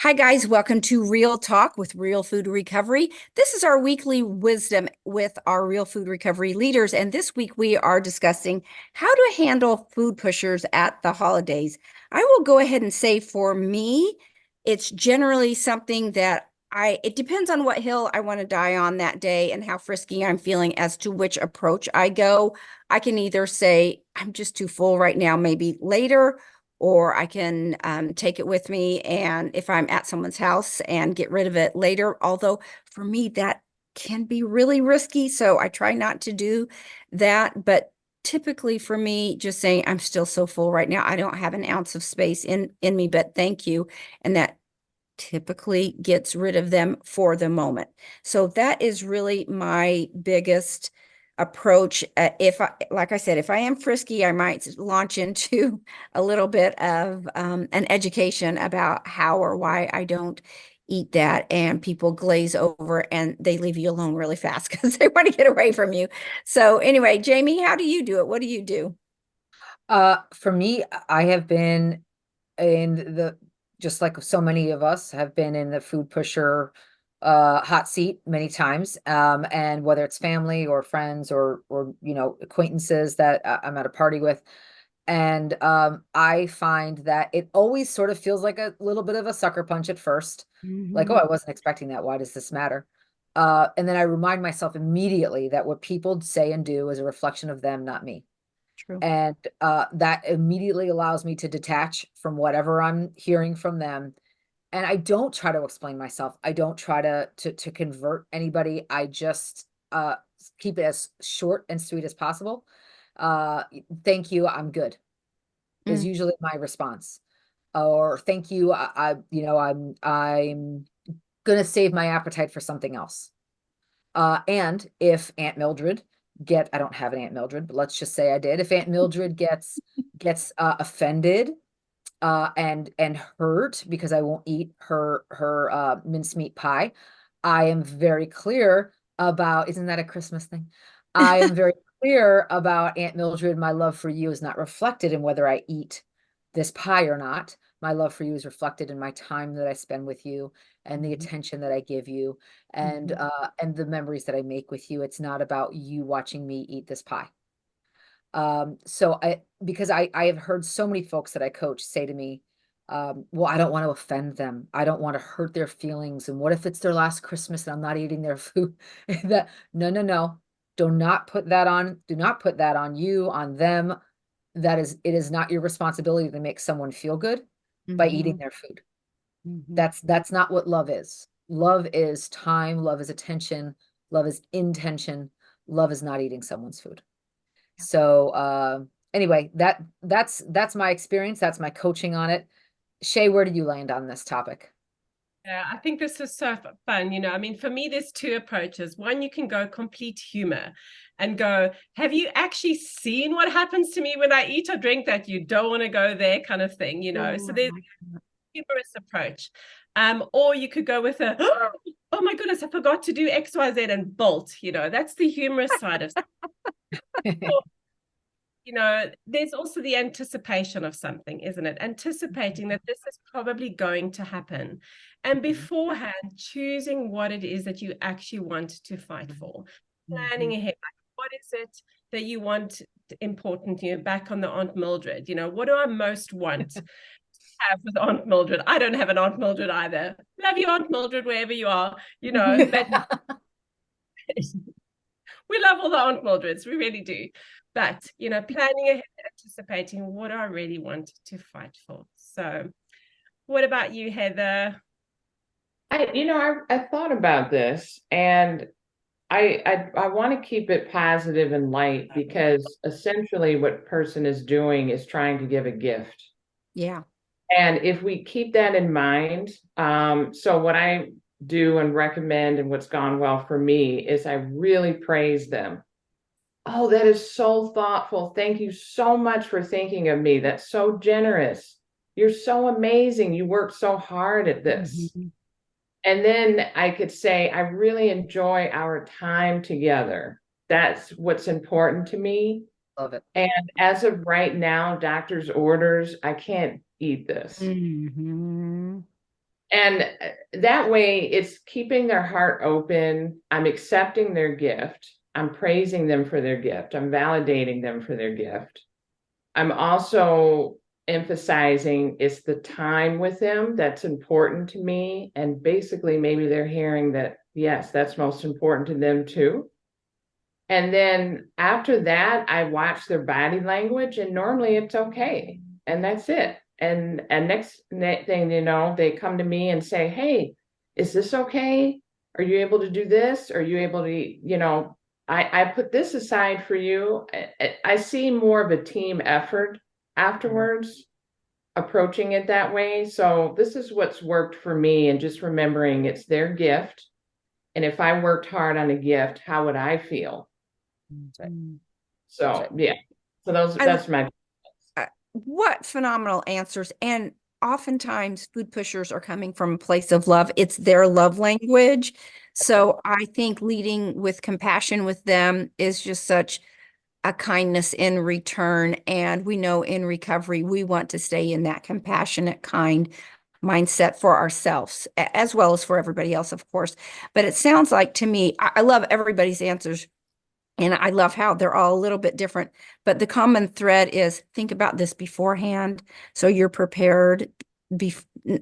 Hi, guys. Welcome to Real Talk with Real Food Recovery. This is our weekly wisdom with our Real Food Recovery leaders. And this week we are discussing how to handle food pushers at the holidays. I will go ahead and say for me, it's generally something that it depends on what hill I want to die on that day and how frisky I'm feeling as to which approach I go. I can either say, I'm just too full right now, maybe later, or I can take it with me and if I'm at someone's house and get rid of it later. Although for me, that can be really risky. So I try not to do that. But typically for me, just saying, I'm still so full right now. I don't have an ounce of space in me, but thank you. And that typically gets rid of them for the moment. So that is really my biggest approach. If I, like I said, if I am frisky, I might launch into a little bit of an education about how or why I don't eat that, and people glaze over and they leave you alone really fast because they want to get away from you. So anyway, Jamie, how do you do it? What do you do? For me, I have been in just like so many of us have been in the food pusher hot seat many times. And whether it's family or friends or acquaintances that I'm at a party with. And I find that it always sort of feels like a little bit of a sucker punch at first. Like, oh, Mhm. I wasn't expecting that. Why does this matter? And then I remind myself immediately that what people say and do is a reflection of them, not me. True. And that immediately allows me to detach from whatever I'm hearing from them. And I don't try to explain myself. I don't try to convert anybody. I just keep it as short and sweet as possible. Uh, Thank you, I'm good, is Mm. usually my response. Or thank you, I'm gonna save my appetite for something else. And if Aunt Mildred I don't have an Aunt Mildred, but let's just say I did. If Aunt Mildred gets offended and hurt because I won't eat her mincemeat pie, I am very clear about, isn't that a Christmas thing? I am very clear about Aunt Mildred. My love for you is not reflected in whether I eat this pie or not. My love for you is reflected in my time that I spend with you and the Mhm. attention that I give you Mhm. and the memories that I make with you. It's not about you watching me eat this pie. So because I have heard so many folks that I coach say to me, well, I don't want to offend them. I don't want to hurt their feelings. And what if it's their last Christmas and I'm not eating their food? That no, no, no. Do not put that on you, on them. It is not your responsibility to make someone feel good by eating Mhm. their food. Mhm. That's not what love is. Love is time, love is attention, love is intention, love is not eating someone's food. So anyway, that's my experience. That's my coaching on it. Shay, where did you land on this topic? Yeah, I think this is so fun. I mean, for me, there's two approaches. One, you can go complete humor and go, have you actually seen what happens to me when I eat or drink that you don't want to go there kind of thing? So Oh, there's a humorous approach. Or you could go with a, oh my goodness, I forgot to do XYZ and bolt. That's the humorous side of there's also the anticipation of something, isn't it? Anticipating that this is probably going to happen. And mhm. beforehand, choosing what it is that you actually want to fight for. Planning Mhm. ahead. Like, what is it that you want important? Back on the Aunt Mildred, what do I most want to have with Aunt Mildred? I don't have an Aunt Mildred either. Love you, Aunt Mildred, wherever you are, but we love all the Aunt Mildreds, we really do. But planning ahead, anticipating what I really want to fight for. So, what about you, Heather? I thought about this and I want to keep it positive and light because essentially what person is doing is trying to give a gift. Yeah. And if we keep that in mind, so what I do and recommend and what's gone well for me is I really praise them. Oh, that is so thoughtful. Thank you so much for thinking of me. That's so generous. You're so amazing. You worked so hard at this. Mhm. And then I could say, I really enjoy our time together. That's what's important to me. Love it. And as of right now, doctor's orders, I can't eat this. Mhm. And that way it's keeping their heart open. I'm accepting their gift. I'm praising them for their gift. I'm validating them for their gift. I'm also emphasizing it's the time with them that's important to me. And basically, maybe they're hearing that, yes, that's most important to them too. And then after that, I watch their body language, and normally it's okay. And that's it. And next thing you know, they come to me and say, hey, is this okay? Are you able to do this? Are you able to, you know, I put this aside for you. I see more of a team effort afterwards, approaching it that way. So this is what's worked for me, and just remembering it's their gift. And if I worked hard on a gift, how would I feel? So yeah. So that's my What phenomenal answers. And oftentimes food pushers are coming from a place of love. It's their love language. So I think leading with compassion with them is just such a kindness in return. And we know in recovery, we want to stay in that compassionate, kind mindset for ourselves, as well as for everybody else, of course. But it sounds like to me, I love everybody's answers. And I love how they're all a little bit different, but the common thread is think about this beforehand so you're prepared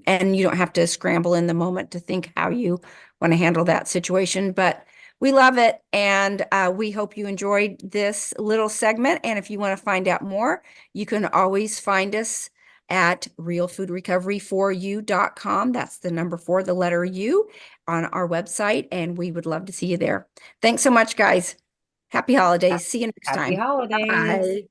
and you don't have to scramble in the moment to think how you want to handle that situation. But we love it, and we hope you enjoyed this little segment. And if you want to find out more, you can always find us at realfoodrecovery4u.com. That's the number 4, the letter U, on our website, and we would love to see you there. Thanks so much, guys. Happy holidays. See you next Happy time. holidays. Bye.